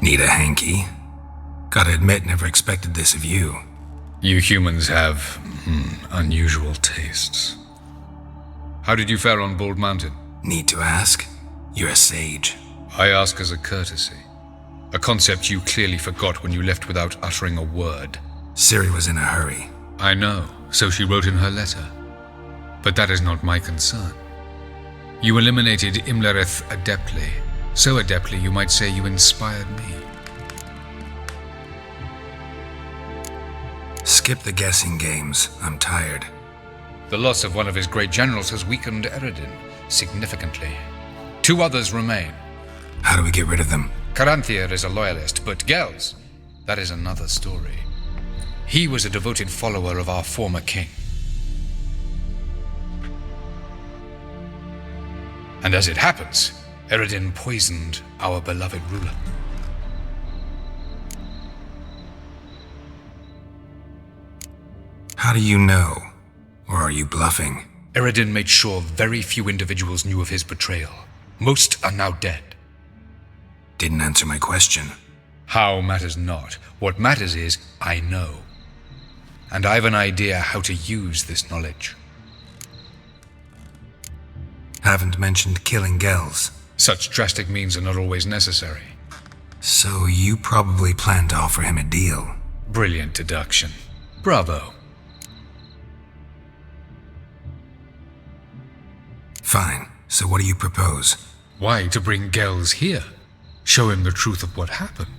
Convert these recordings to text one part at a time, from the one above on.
Need a hanky? Gotta admit, never expected this of you. You humans have unusual tastes. How did you fare on Bald Mountain? Need to ask? You're a sage. I ask as a courtesy. A concept you clearly forgot when you left without uttering a word. Ciri was in a hurry. I know, so she wrote in her letter. But that is not my concern. You eliminated Imlerith adeptly. So adeptly you might say you inspired me. Skip the guessing games. I'm tired. The loss of one of his great generals has weakened Eredin significantly. 2 others remain. How do we get rid of them? Caranthir is a loyalist, but Gels, that is another story. He was a devoted follower of our former king. And as it happens, Eredin poisoned our beloved ruler. How do you know? Or are you bluffing? Eredin made sure very few individuals knew of his betrayal. Most are now dead. Didn't answer my question. How matters not. What matters is, I know. And I've an idea how to use this knowledge. Haven't mentioned killing Gels. Such drastic means are not always necessary. So you probably plan to offer him a deal. Brilliant deduction. Bravo. Fine. So what do you propose? Why, to bring Gels here. Show him the truth of what happened.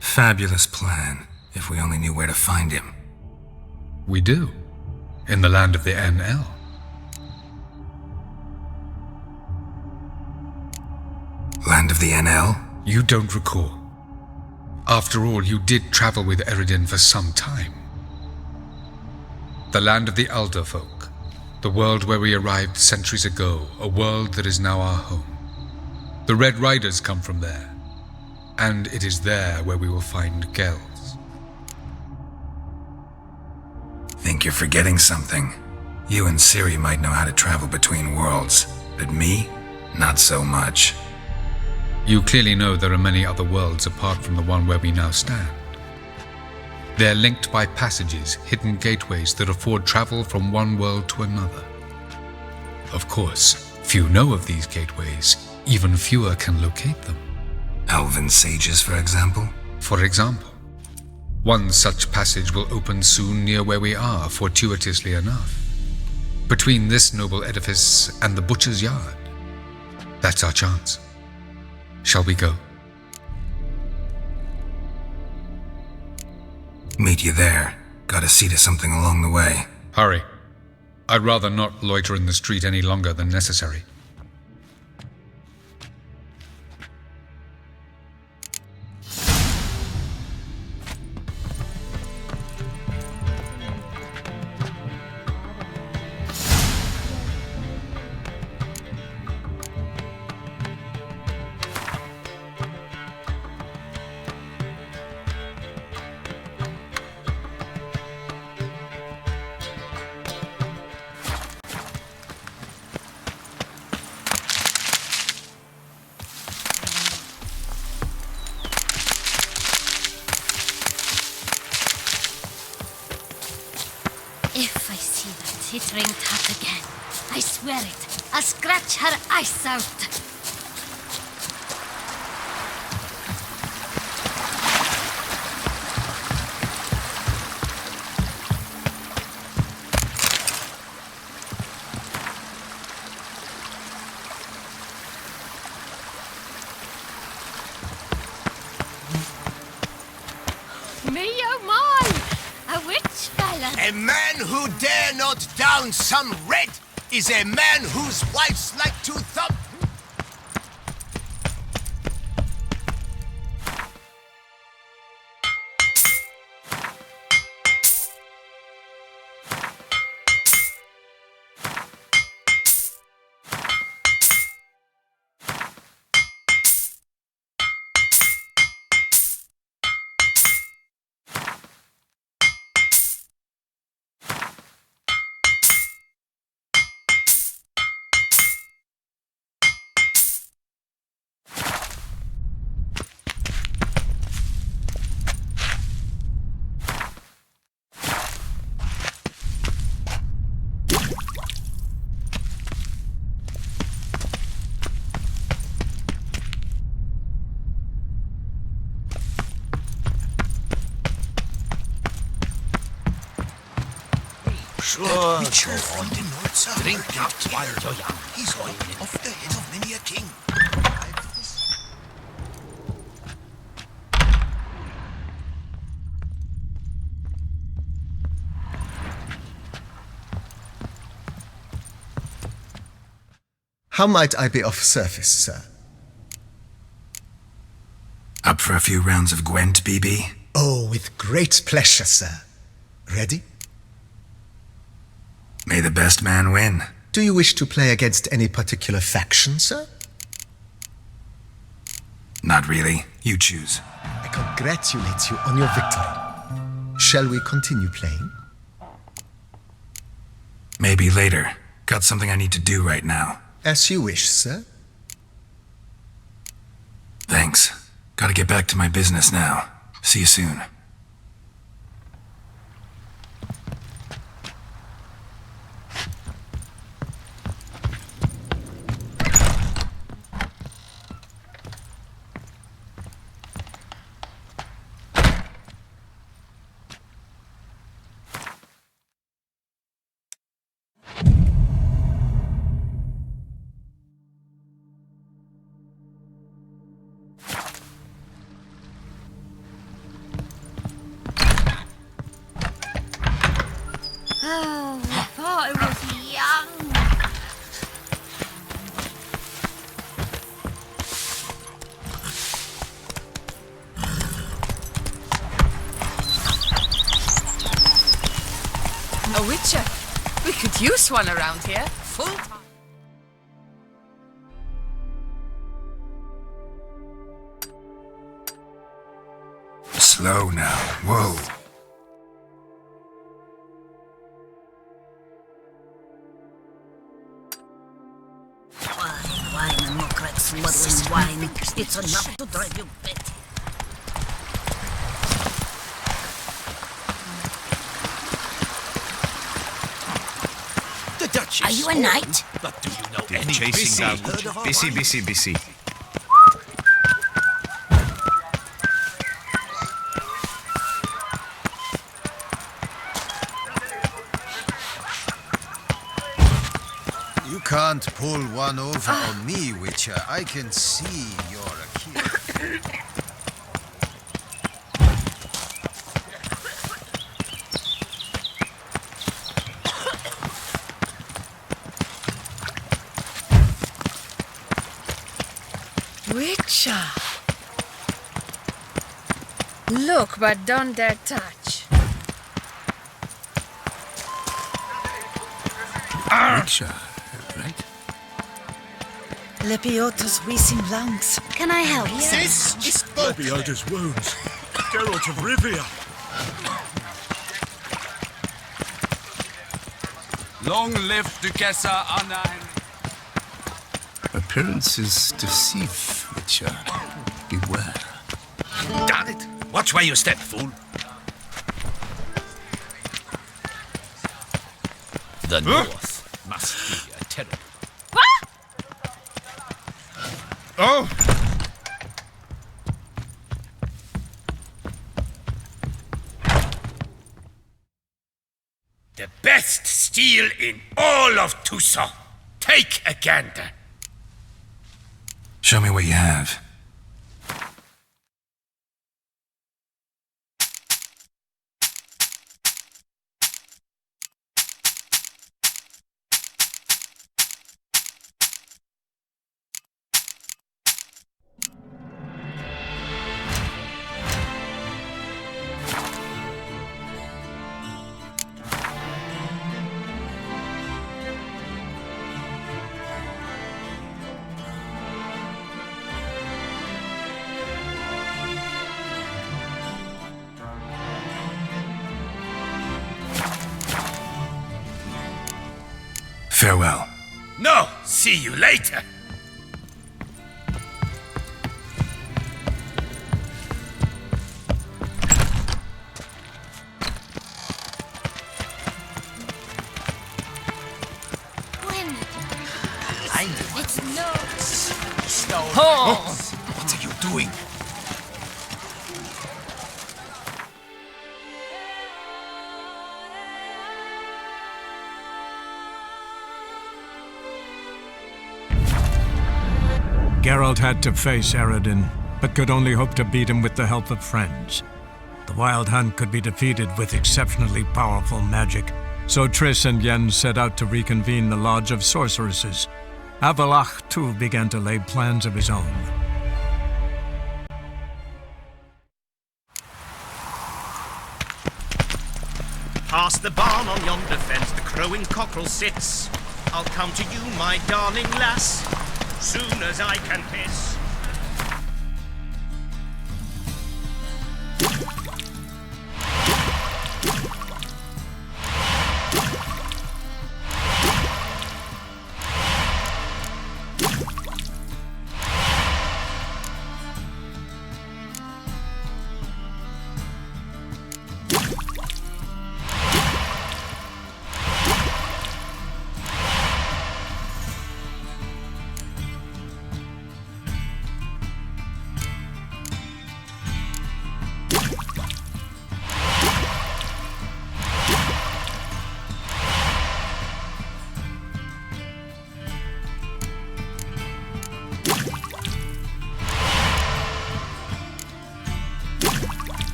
Fabulous plan, if we only knew where to find him. We do. In the land of the NL. Land of the NL? You don't recall. After all, you did travel with Eredin for some time. The land of the Elder Folk. The world where we arrived centuries ago. A world that is now our home. The Red Riders come from there. And it is there where we will find Gels. Think you're forgetting something. You and Ciri might know how to travel between worlds, but me? Not so much. You clearly know there are many other worlds apart from the one where we now stand. They're linked by passages, hidden gateways that afford travel from one world to another. Of course, few know of these gateways. Even fewer can locate them. Elven sages, for example? For example. One such passage will open soon near where we are, fortuitously enough. Between this noble edifice and the butcher's yard. That's our chance. Shall we go? Meet you there. Gotta see to something along the way. Hurry. I'd rather not loiter in the street any longer than necessary. If I see that tittering tat again, I swear it, I'll scratch her eyes out. Me oh my! A witch fella! A man who dare not down some red is a man whose wives like to thump. Hush, that Witcher from the north side. Drink it while you're young. He's going off the head of many a king. How might I be of service, sir? Up for a few rounds of Gwent, BB? Oh, with great pleasure, sir. Ready? May the best man win. Do you wish to play against any particular faction, sir? Not really. You choose. I congratulate you on your victory. Shall we continue playing? Maybe later. Got something I need to do right now. As you wish, sir. Thanks. Gotta get back to my business now. See you soon. Oh, I thought I was young. A witcher. We could use one around here. Full time. Slow now. Whoa. Wine and more crack smuggling wine. It's enough to drive you batty. The Dutch Are you a knight? But do you know any Chasing down. Busy. You can't pull one over on me, Witcher. I can see you're a kid. Witcher. Look, but don't dare touch. Witcher, right? Lepiota's wheezing lungs. Can I help you? This is both. Lebioda's wounds. Geralt of Rivia. Long live Duchessa Anna. Appearances deceive, Witcher. Beware. Darn it! Watch where you step, fool. The North must be a terrible. Oh! The best steel in all of Tucson. Take a gander. Show me what you have. Farewell. No, see you later. When? It's no. What are you doing? Geralt had to face Eredin, but could only hope to beat him with the help of friends. The Wild Hunt could be defeated with exceptionally powerful magic, so Triss and Yen set out to reconvene the Lodge of Sorceresses. Avalach, too, began to lay plans of his own. Past the barn on yonder fence, the crowing cockerel sits. I'll come to you, my darling lass, soon as I can piss.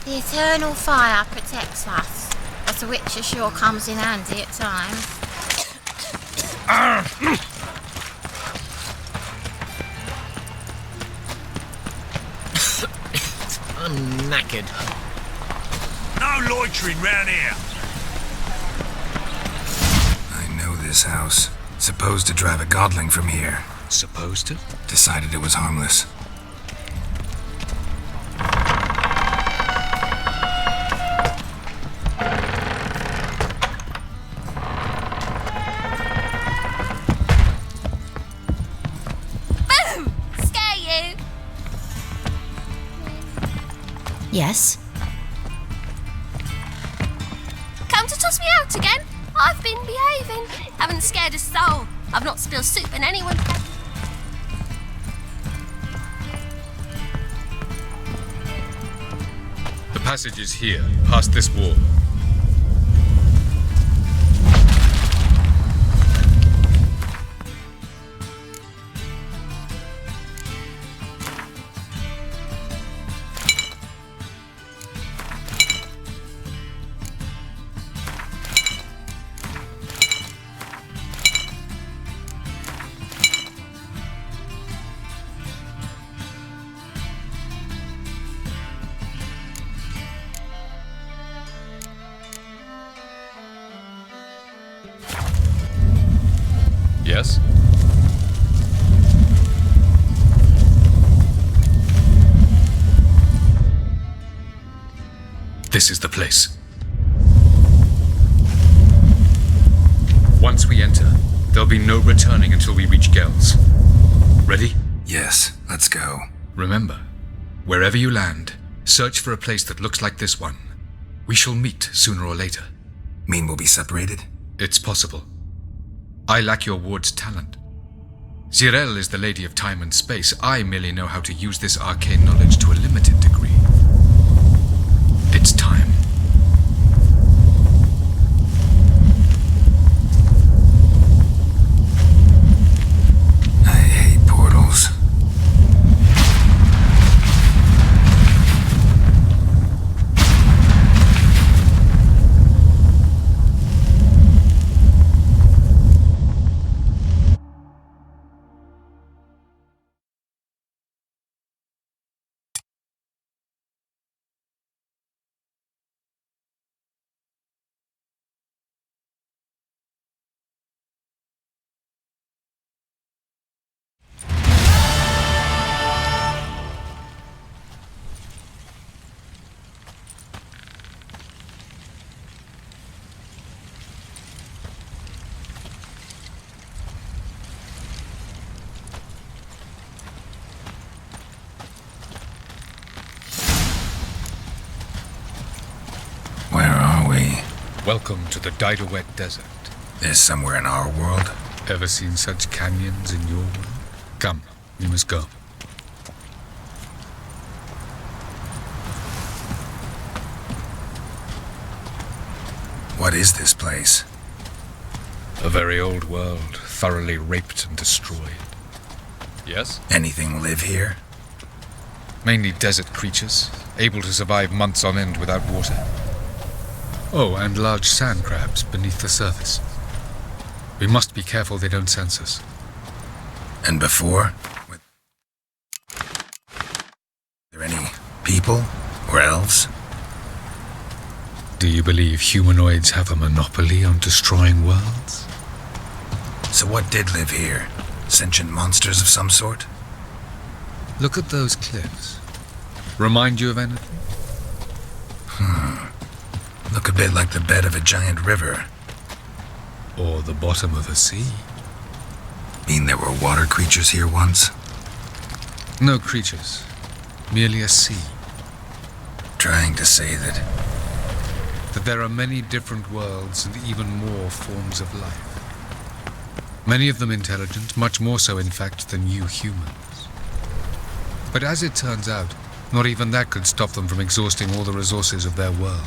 The eternal fire protects us, but a witcher sure comes in handy at times. I'm knackered. No loitering round here. I know this house. Supposed to drive a godling from here. Supposed to? Decided it was harmless. Yes? Come to toss me out again? I've been behaving. Haven't scared a soul. I've not spilled soup in anyone. The passage is here, past this wall. Yes? This is the place. Once we enter, there'll be no returning until we reach Gel's. Ready? Yes, let's go. Remember, wherever you land, search for a place that looks like this one. We shall meet sooner or later. Mean we'll be separated? It's possible. I lack your ward's talent. Zirel is the Lady of Time and Space. I merely know how to use this arcane knowledge to a limited degree. It's time. I hate portals. Welcome to the Didowet Desert. This somewhere in our world? Ever seen such canyons in your world? Come, we must go. What is this place? A very old world, thoroughly raped and destroyed. Yes? Anything live here? Mainly desert creatures, able to survive months on end without water. Oh, and large sand crabs beneath the surface. We must be careful they don't sense us. And before? Were there any people or elves? Do you believe humanoids have a monopoly on destroying worlds? So what did live here? Sentient monsters of some sort? Look at those cliffs. Remind you of anything? Look a bit like the bed of a giant river. Or the bottom of a sea. Mean there were water creatures here once? No creatures. Merely a sea. Trying to say that There are many different worlds and even more forms of life. Many of them intelligent, much more so in fact than you humans. But as it turns out, not even that could stop them from exhausting all the resources of their world.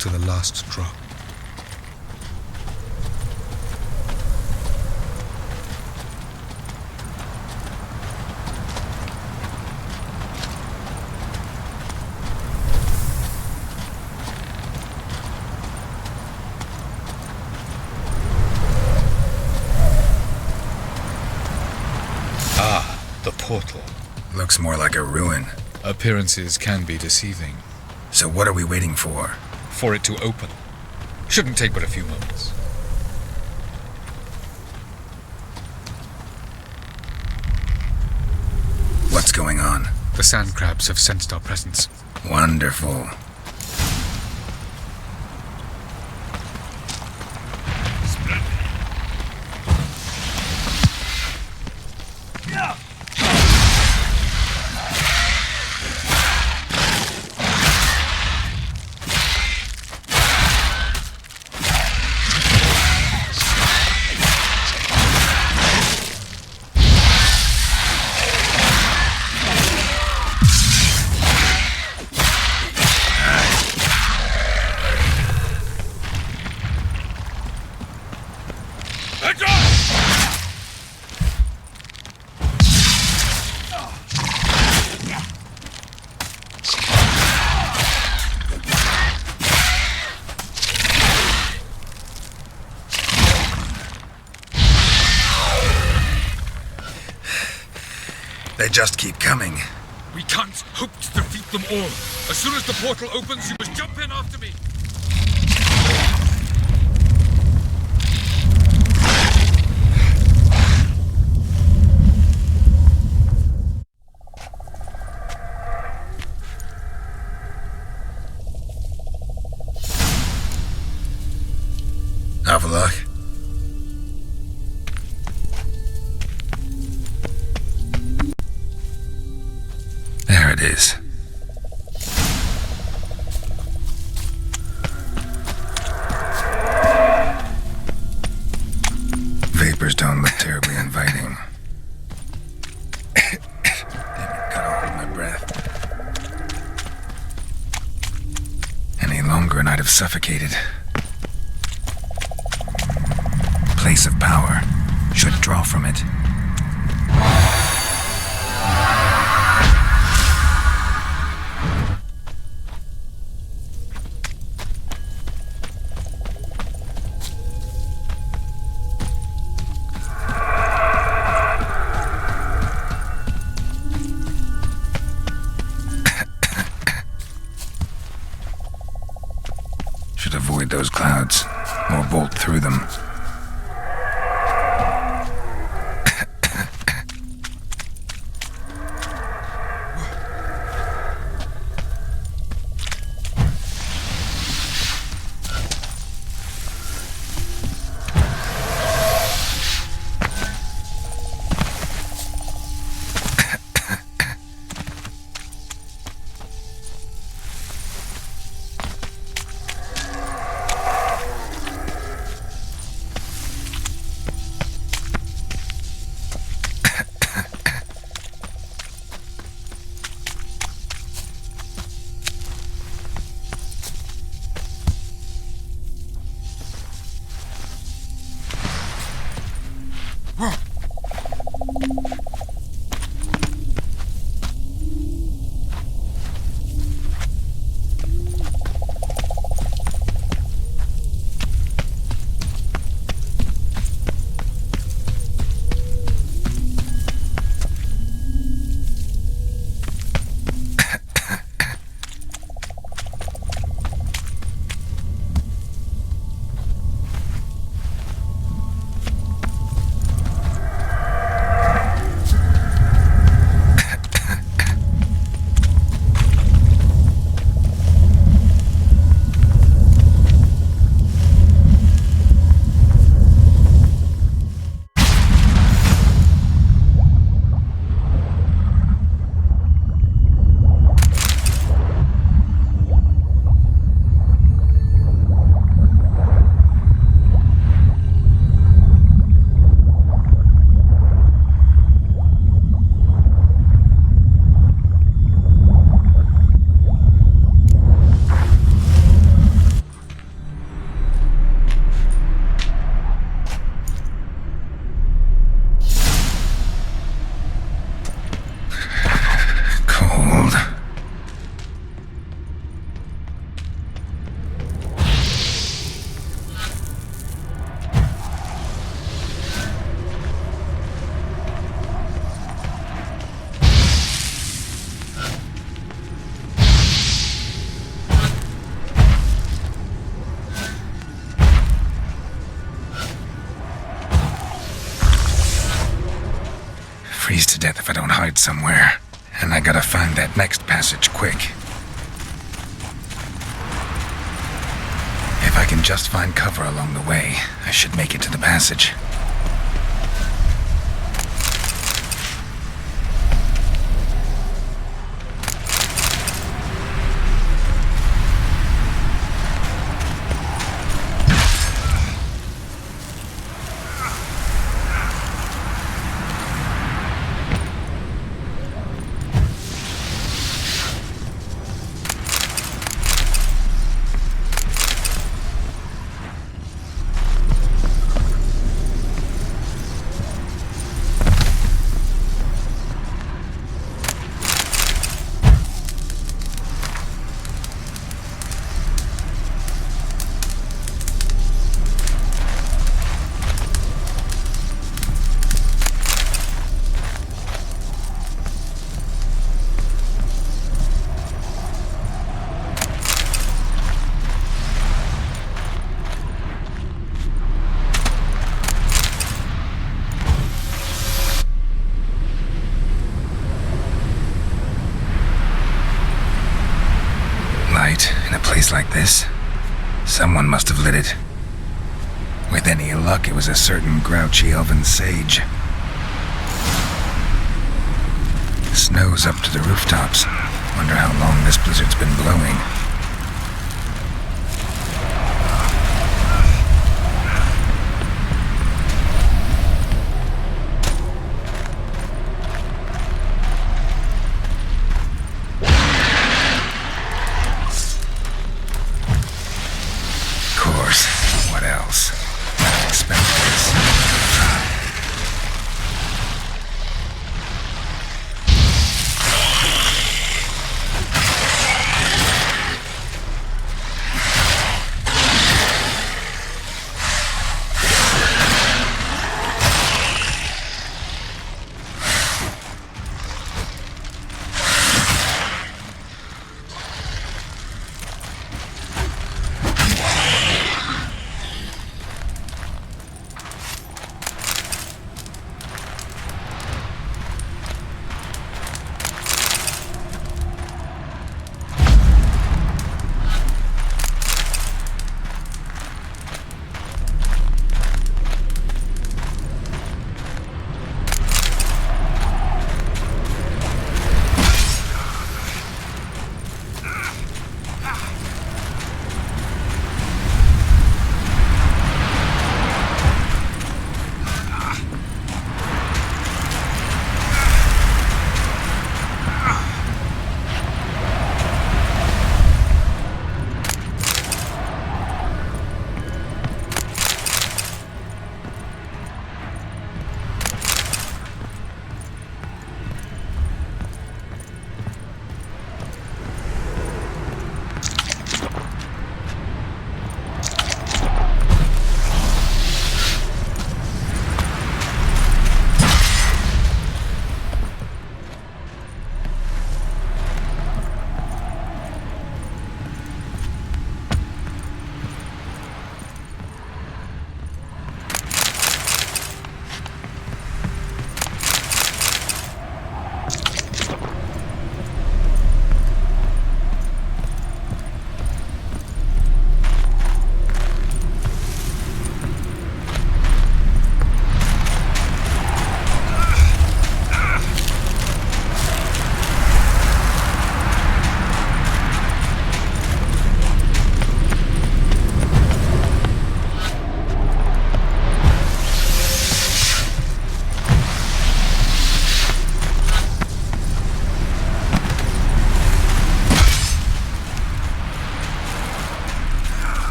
To the last drop. The portal. looks more like a ruin. Appearances can be deceiving. So what are we waiting for? For it to open. Shouldn't take but a few moments. What's going on? The sand crabs have sensed our presence. Wonderful. They just keep coming. We can't hope to defeat them all. As soon as the portal opens, you must jump in after me. Have a look. There it is. Vapors don't look terribly inviting. Damn it, gotta hold my breath. Any longer and I'd have suffocated. Place of power. Should draw from it. Should avoid those clouds, or bolt through them. Freeze to death if I don't hide somewhere. And I gotta find that next passage quick. If I can just find cover along the way, I should make it to the passage. In a place like this, someone must have lit it. With any luck, it was a certain grouchy elven sage. Snow's up to the rooftops. Wonder how long this blizzard's been blowing. What else? Not expect this.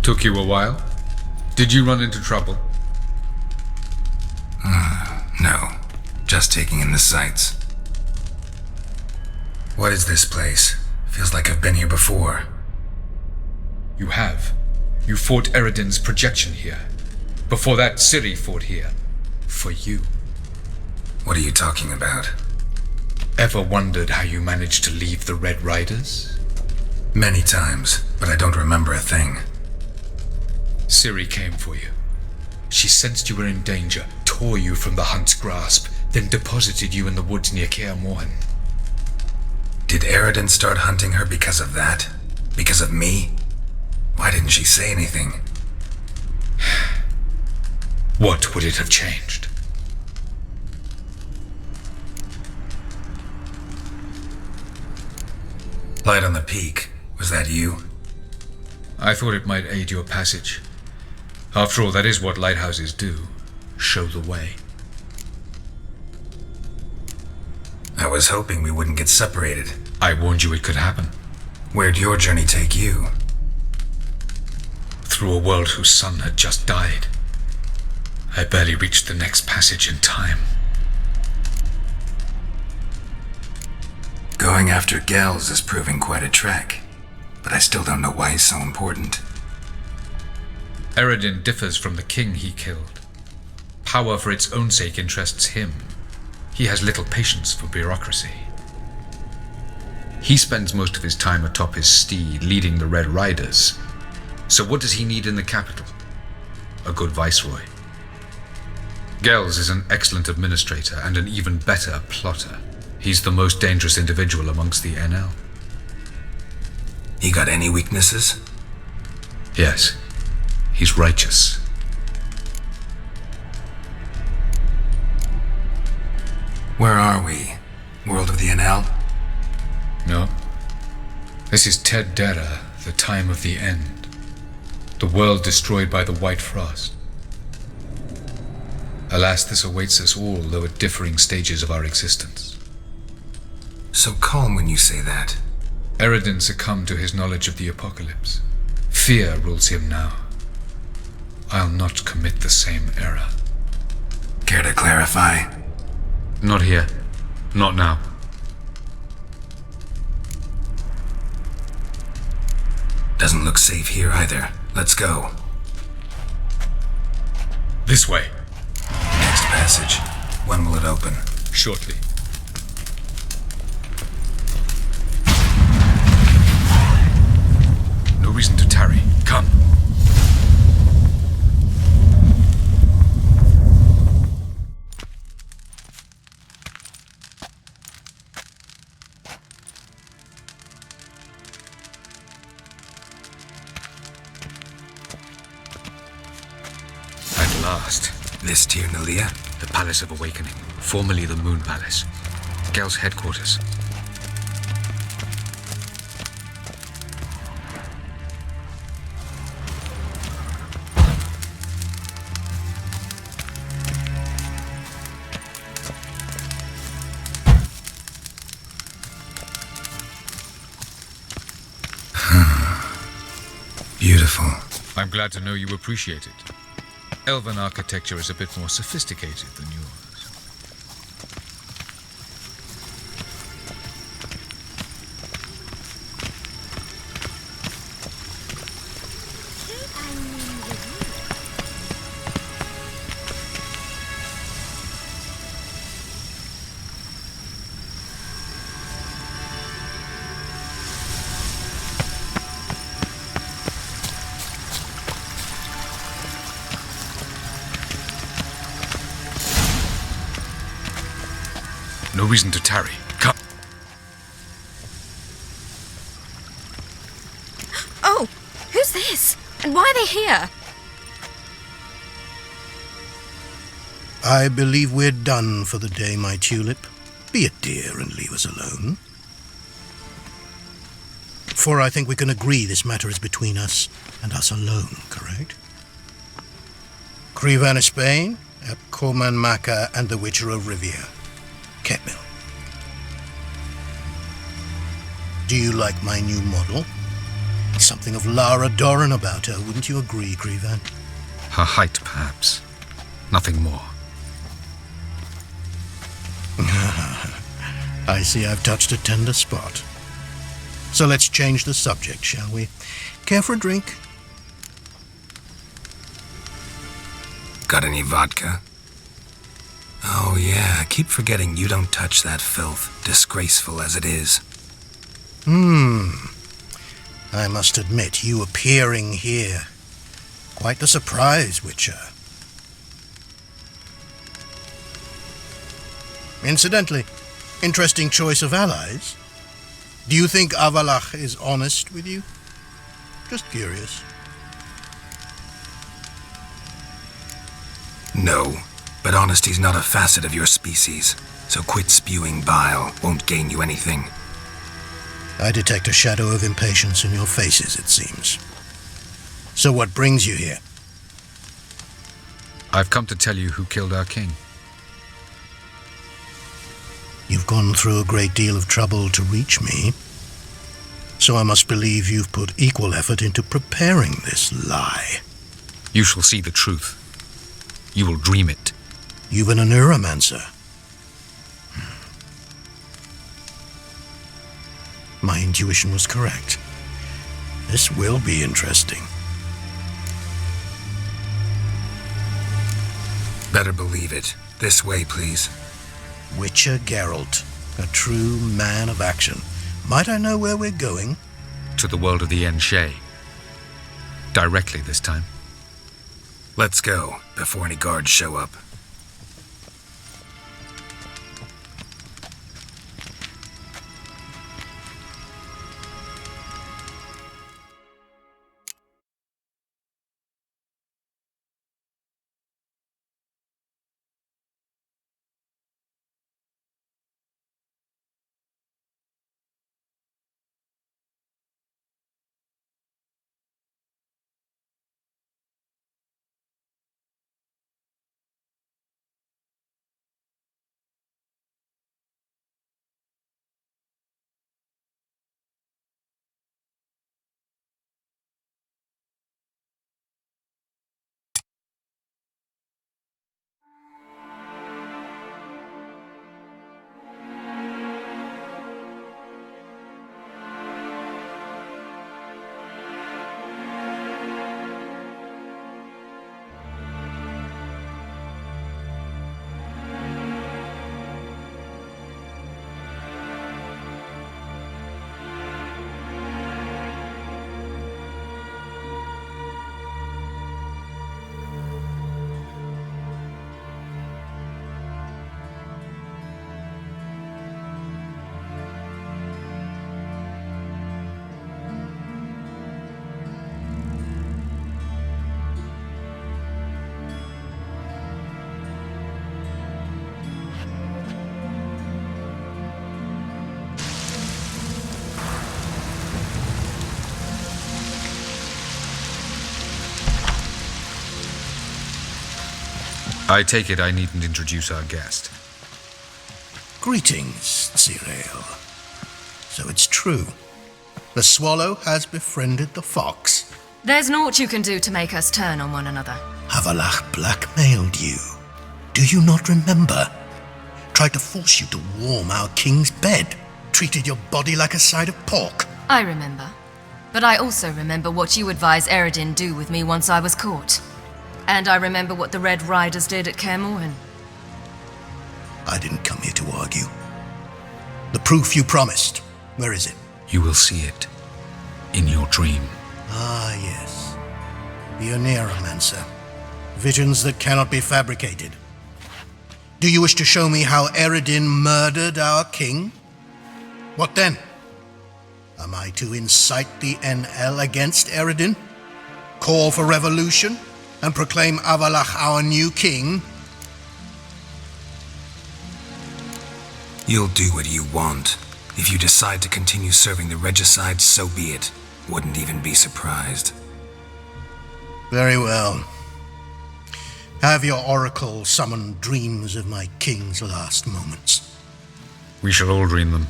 Took you a while? Did you run into trouble? No. Just taking in the sights. What is this place? Feels like I've been here before. You have. You fought Eredin's projection here. Before that, Ciri fought here. For you. What are you talking about? Ever wondered how you managed to leave the Red Riders? Many times, but I don't remember a thing. Ciri came for you. She sensed you were in danger, tore you from the Hunt's grasp, then deposited you in the woods near Kaer Morhen. Did Eredin start hunting her because of that? Because of me? Why didn't she say anything? What would it have changed? Light on the peak. Was that you? I thought it might aid your passage. After all, that is what lighthouses do. Show the way. I was hoping we wouldn't get separated. I warned you it could happen. Where'd your journey take you? Through a world whose sun had just died. I barely reached the next passage in time. Going after Gels is proving quite a trek, but I still don't know why he's so important. Eredin differs from the king he killed. Power for its own sake interests him. He has little patience for bureaucracy. He spends most of his time atop his steed, leading the Red Riders. So what does he need in the capital? A good viceroy. Gels is an excellent administrator and an even better plotter. He's the most dangerous individual amongst the NL. He got any weaknesses? Yes. He's righteous. Where are we? World of the NL? No. This is Ted Dera, the time of the end. The world destroyed by the White Frost. Alas, this awaits us all, though at differing stages of our existence. So calm when you say that. Eredin succumbed to his knowledge of the apocalypse. Fear rules him now. I'll not commit the same error. Care to clarify? Not here. Not now. Doesn't look safe here either. Let's go. This way. Next passage. When will it open? Shortly. No reason to tarry. Come. At last. This Tir Nalia? The Palace of Awakening, formerly the Moon Palace. Gel's headquarters. Beautiful. I'm glad to know you appreciate it. Elven architecture is a bit more sophisticated than yours. No reason to tarry. Come. Oh, who's this? And why are they here? I believe we're done for the day, my tulip. Be a dear and leave us alone. For I think we can agree this matter is between us and us alone, correct? Krivan Spain, Koman Maka, and the Witcher of Rivia. Ketmill. Do you like my new model? Something of Lara Doran about her, wouldn't you agree, Grivan? Her height, perhaps. Nothing more. I see I've touched a tender spot. So let's change the subject, shall we? Care for a drink? Got any vodka? Oh yeah, I keep forgetting you don't touch that filth, disgraceful as it is. I must admit, you appearing here. Quite the surprise, Witcher. Incidentally, interesting choice of allies. Do you think Avalach is honest with you? Just curious. No, but honesty's not a facet of your species, so quit spewing bile, won't gain you anything. I detect a shadow of impatience in your faces, it seems. So what brings you here? I've come to tell you who killed our king. You've gone through a great deal of trouble to reach me, so I must believe you've put equal effort into preparing this lie. You shall see the truth. You will dream it. You've been a neuromancer. My intuition was correct. This will be interesting. Better believe it. This way, please. Witcher Geralt, a true man of action. Might I know where we're going? To the world of the Enshe. Directly this time. Let's go, before any guards show up. I take it I needn't introduce our guest. Greetings, Cyril. So it's true. The swallow has befriended the fox. There's naught you can do to make us turn on one another. Avalach blackmailed you. Do you not remember? Tried to force you to warm our king's bed. Treated your body like a side of pork. I remember. But I also remember what you advised Eredin do with me once I was caught. And I remember what the Red Riders did at Kaer Morhen. I didn't come here to argue. The proof you promised, where is it? You will see it. In your dream. Ah, yes. The Neuromancer. Visions that cannot be fabricated. Do you wish to show me how Eredin murdered our king? What then? Am I to incite the NL against Eredin? Call for revolution? And proclaim Avalach our new king? You'll do what you want. If you decide to continue serving the regicide, so be it. Wouldn't even be surprised. Very well. Have your oracle summon dreams of my king's last moments. We shall all dream them,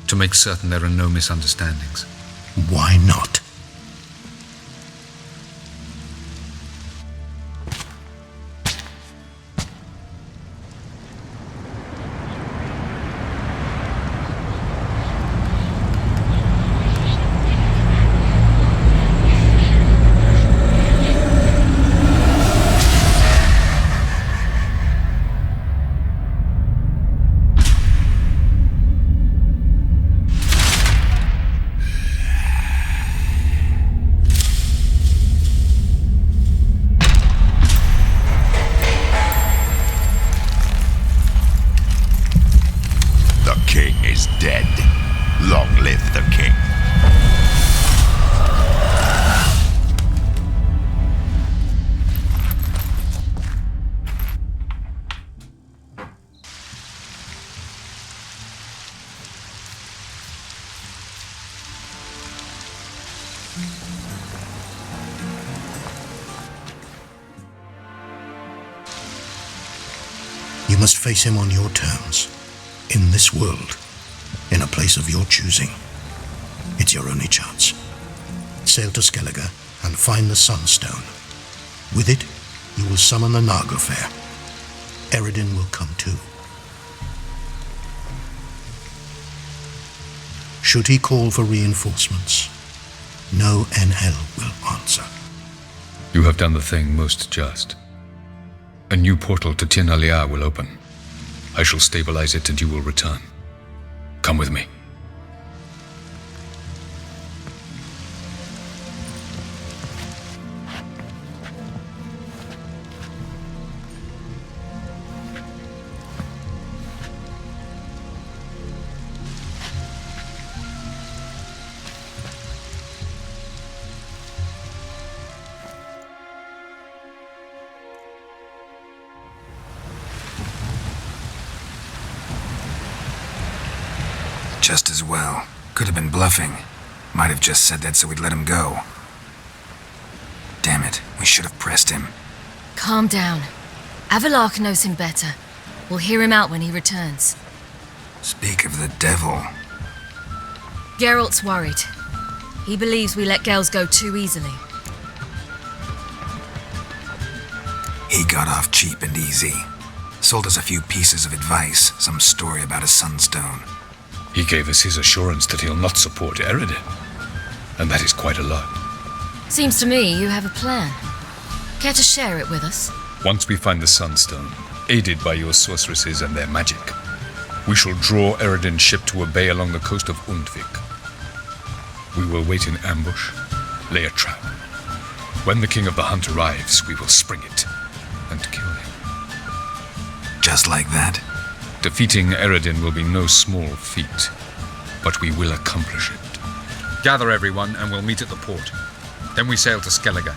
to make certain there are no misunderstandings. Why not? king is dead. Long live the king. You must face him on your terms, in this world, in a place of your choosing. It's your only chance. Sail to Skellige and find the Sunstone. With it, you will summon the Naga Fair. Eredin will come too. Should he call for reinforcements, no NL will answer. You have done the thing most just. A new portal to Tir na Liar will open. I shall stabilize it and you will return. Come with me. Just as well. Could have been bluffing. Might have just said that so we'd let him go. Damn it, we should have pressed him. Calm down. Avalark knows him better. We'll hear him out when he returns. Speak of the devil. Geralt's worried. He believes we let girls go too easily. He got off cheap and easy. Sold us a few pieces of advice, some story about a sunstone. He gave us his assurance that he'll not support Eredin. And that is quite a lot. Seems to me you have a plan. Care to share it with us? Once we find the Sunstone, aided by your sorceresses and their magic, we shall draw Eredin's ship to a bay along the coast of Undvik. We will wait in ambush, lay a trap. When the King of the Hunt arrives, we will spring it and kill him. Just like that? Defeating Eredin will be no small feat, but we will accomplish it. Gather everyone and we'll meet at the port. Then we sail to Skellige.